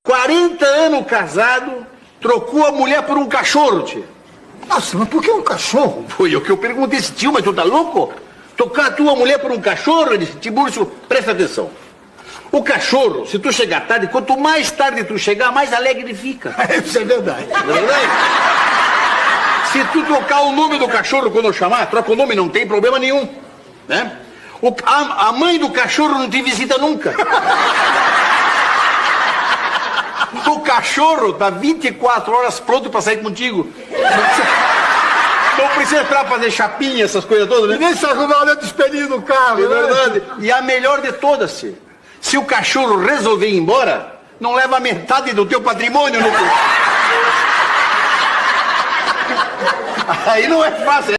40 anos casado, trocou a mulher por um cachorro, tio. Nossa, mas por que um cachorro? Foi o que eu perguntei, esse tio, mas tu tá louco? Tocar a tua mulher por um cachorro? Ele disse, Tiburcio, presta atenção. O cachorro, se tu chegar tarde, quanto mais tarde tu chegar, mais alegre ele fica. Isso é verdade. Não é verdade? Se tu trocar o nome do cachorro quando eu chamar, troca o nome, não tem problema nenhum. Né? A mãe do cachorro não te visita nunca. O cachorro tá 24 horas pronto pra sair contigo. Não precisa pra fazer chapinha, essas coisas todas, né? E nem se arrumar dentro do espelhinho do carro, É verdade. E a melhor de todas, se o cachorro resolver ir embora, não leva metade do teu patrimônio no... Aí não é fácil.